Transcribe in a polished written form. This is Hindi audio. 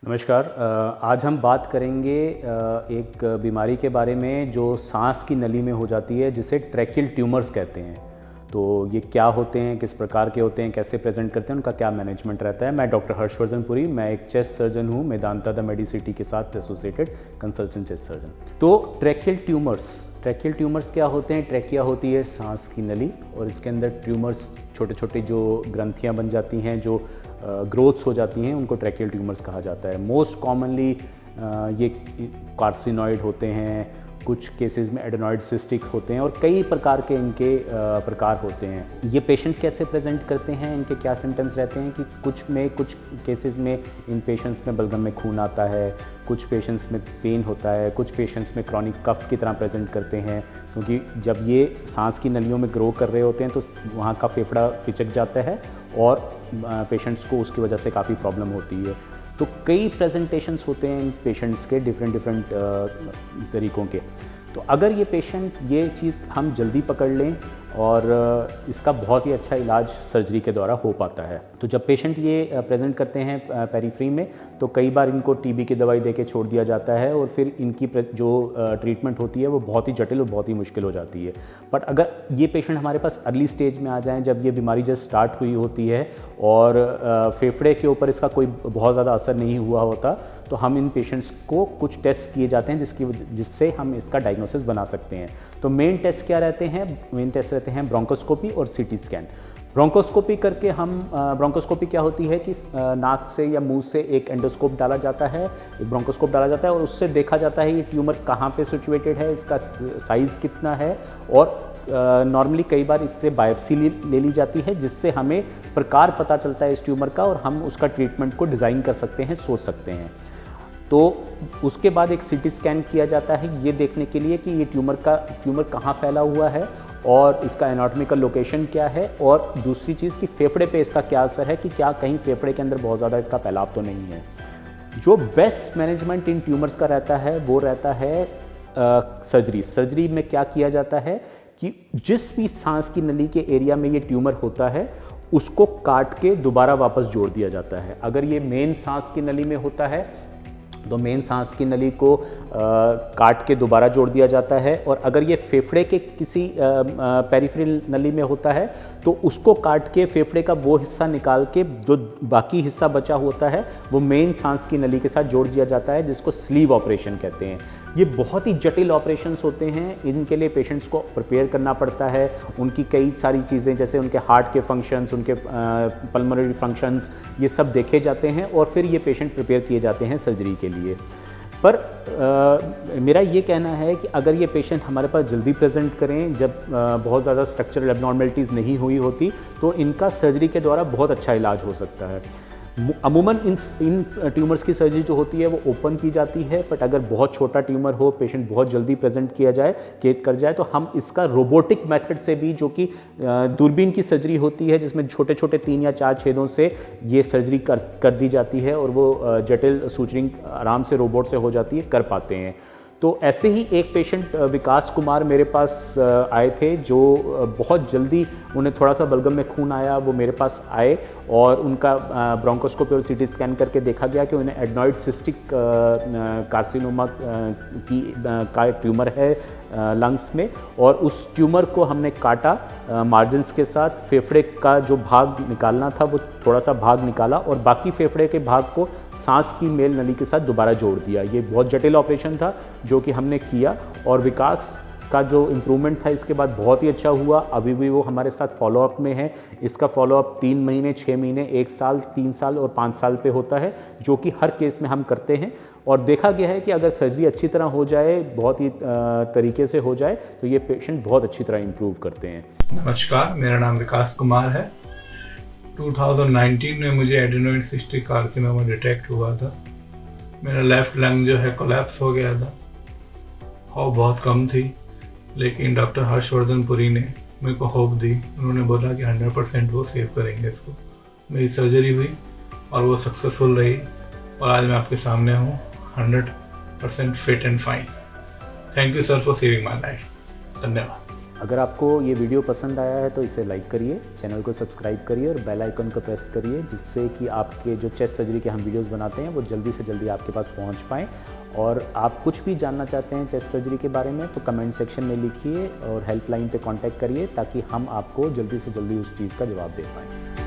नमस्कार। आज हम बात करेंगे एक बीमारी के बारे में जो सांस की नली में हो जाती है, जिसे ट्रैकियल ट्यूमर्स कहते हैं। तो ये क्या होते हैं, किस प्रकार के होते हैं, कैसे प्रेजेंट करते हैं, उनका क्या मैनेजमेंट रहता है। मैं डॉक्टर हर्षवर्धन पुरी, मैं एक चेस्ट सर्जन हूँ, मेदांता द मेडिसिटी के साथ एसोसिएटेड कंसल्टेंट चेस्ट सर्जन। तो ट्रैकियल ट्यूमर्स क्या होते हैं? ट्रैकिया होती है सांस की नली, और इसके अंदर ट्यूमर्स छोटे छोटे जो ग्रंथियाँ बन जाती हैं, जो ग्रोथ्स हो जाती हैं, उनको ट्रैकियल ट्यूमर्स कहा जाता है। मोस्ट कॉमनली ये कार्सिनॉइड होते हैं, कुछ केसेस में एडेनॉइड सिस्टिक होते हैं, और कई प्रकार के इनके प्रकार होते हैं। ये पेशेंट कैसे प्रेजेंट करते हैं, इनके क्या सिम्टम्स रहते हैं कि कुछ केसेस में इन पेशेंट्स में बलगम में खून आता है, कुछ पेशेंट्स में पेन होता है, कुछ पेशेंट्स में क्रॉनिक कफ की तरह प्रेजेंट करते हैं, क्योंकि जब ये सांस की नलियों में ग्रो कर रहे होते हैं तो वहाँ का फेफड़ा पिचक जाता है और पेशेंट्स को उसकी वजह से काफ़ी प्रॉब्लम होती है। तो कई प्रेजेंटेशंस होते हैं इन पेशेंट्स के डिफरेंट तरीक़ों के। तो अगर ये पेशेंट ये चीज़ हम जल्दी पकड़ लें और इसका बहुत ही अच्छा इलाज सर्जरी के द्वारा हो पाता है। तो जब पेशेंट ये प्रेजेंट करते हैं पेरीफ्री में, तो कई बार इनको टीबी की दवाई देके छोड़ दिया जाता है, और फिर इनकी जो ट्रीटमेंट होती है वो बहुत ही जटिल और बहुत ही मुश्किल हो जाती है। बट अगर ये पेशेंट हमारे पास अर्ली स्टेज में आ जाएँ, जब ये बीमारी जस्ट स्टार्ट हुई होती है और फेफड़े के ऊपर इसका कोई बहुत ज़्यादा असर नहीं हुआ होता, तो हम इन पेशेंट्स को कुछ टेस्ट किए जाते हैं जिससे हम इसका डायग्नोसिस बना सकते हैं। तो मेन टेस्ट क्या रहते हैं? मेन टेस्ट रहते हैं ब्रोंकोस्कोपी और सीटी स्कैन। ब्रोंकोस्कोपी करके हम ब्रोंकोस्कोपी क्या होती है कि नाक से या मुंह से एक एंडोस्कोप डाला जाता है, एक ब्रोंकोस्कोप डाला जाता है, और उससे देखा जाता है ये ट्यूमर कहाँ पे सिचुएटेड है, इसका साइज़ कितना है, और नॉर्मली कई बार इससे बायोप्सी ले ली जाती है, जिससे हमें प्रकार पता चलता है इस ट्यूमर का, और हम उसका ट्रीटमेंट को डिज़ाइन कर सकते हैं, सोच सकते हैं। तो उसके बाद एक सीटी स्कैन किया जाता है ये देखने के लिए कि ये ट्यूमर कहाँ फैला हुआ है और इसका एनाटॉमिकल लोकेशन क्या है, और दूसरी चीज़ कि फेफड़े पे इसका क्या असर है, कि क्या कहीं फेफड़े के अंदर बहुत ज़्यादा इसका फैलाव तो नहीं है। जो बेस्ट मैनेजमेंट इन ट्यूमर्स का रहता है वो रहता है सर्जरी में क्या किया जाता है कि जिस भी सांस की नली के एरिया में ये ट्यूमर होता है उसको काट के दोबारा वापस जोड़ दिया जाता है। अगर ये मेन सांस की नली में होता है तो मेन सांस की नली को काट के दोबारा जोड़ दिया जाता है, और अगर ये फेफड़े के किसी पेरिफेरल नली में होता है तो उसको काट के फेफड़े का वो हिस्सा निकाल के जो बाकी हिस्सा बचा होता है वो मेन सांस की नली के साथ जोड़ दिया जाता है, जिसको स्लीव ऑपरेशन कहते हैं। ये बहुत ही जटिल ऑपरेशंस होते हैं, इनके लिए पेशेंट्स को प्रिपेयर करना पड़ता है। उनकी कई सारी चीज़ें, जैसे उनके हार्ट के फंक्शंस, उनके पल्मोनरी फंक्शंस, ये सब देखे जाते हैं, और फिर ये पेशेंट प्रिपेयर किए जाते हैं सर्जरी के लिए। पर मेरा ये कहना है कि अगर ये पेशेंट हमारे पास जल्दी प्रेजेंट करें, जब बहुत ज़्यादा स्ट्रक्चरल एबनॉर्मलिटीज़ नहीं हुई होती, तो इनका सर्जरी के द्वारा बहुत अच्छा इलाज हो सकता है। अमूमन इन ट्यूमर्स की सर्जरी जो होती है वो ओपन की जाती है, बट अगर बहुत छोटा ट्यूमर हो, पेशेंट बहुत जल्दी प्रेजेंट कर जाए, तो हम इसका रोबोटिक मेथड से भी, जो कि दूरबीन की सर्जरी होती है जिसमें छोटे छोटे 3 या 4 छेदों से ये सर्जरी कर दी जाती है, और वो जटिल सूचरिंग आराम से रोबोट से हो जाती है, कर पाते हैं। तो ऐसे ही एक पेशेंट विकास कुमार मेरे पास आए थे, जो बहुत जल्दी उन्हें थोड़ा सा बलगम में खून आया, वो मेरे पास आए और उनका ब्रोंकोस्कोपी और सीटी स्कैन करके देखा गया कि उन्हें एडनॉइड सिस्टिक कार्सिनोमा का ट्यूमर है लंग्स में, और उस ट्यूमर को हमने काटा मार्जिन्स के साथ। फेफड़े का जो भाग निकालना था वो थोड़ा सा भाग निकाला, और बाकी फेफड़े के भाग को सांस की मेल नली के साथ दोबारा जोड़ दिया। ये बहुत जटिल ऑपरेशन था जो कि हमने किया, और विकास का जो इम्प्रूवमेंट था इसके बाद बहुत ही अच्छा हुआ। अभी भी वो हमारे साथ फॉलोअप में है। इसका फॉलोअप 3 महीने, 6 महीने, 1 साल, 3 साल और 5 साल पे होता है, जो कि हर केस में हम करते हैं। और देखा गया है कि अगर सर्जरी अच्छी तरह हो जाए, बहुत ही तरीके से हो जाए, तो ये पेशेंट बहुत अच्छी तरह इम्प्रूव करते हैं। नमस्कार, मेरा नाम विकास कुमार है। 2019 में मुझे एडेनोइड सिस्टिक कार्सिनोमा डिटेक्ट हुआ था। मेरा लेफ्ट लंग जो है कोलैप्स हो गया था, होप बहुत कम थी, लेकिन डॉक्टर हर्षवर्धन पुरी ने मेरे को होप दी। उन्होंने बोला कि 100% वो सेव करेंगे इसको। मेरी सर्जरी हुई और वो सक्सेसफुल रही, और आज मैं आपके सामने हूँ 100% fit and fine. Thank you sir for saving my life. धन्यवाद। अगर आपको ये वीडियो पसंद आया है तो इसे लाइक करिए, चैनल को सब्सक्राइब करिए और बेल आइकन को प्रेस करिए, जिससे कि आपके जो चेस्ट सर्जरी के हम वीडियोस बनाते हैं वो जल्दी से जल्दी आपके पास पहुंच पाएँ। और आप कुछ भी जानना चाहते हैं चेस्ट सर्जरी के बारे में तो कमेंट सेक्शन में लिखिए और हेल्पलाइन पे कांटेक्ट करिए, ताकि हम आपको जल्दी से जल्दी उस चीज़ का जवाब दे पाएँ।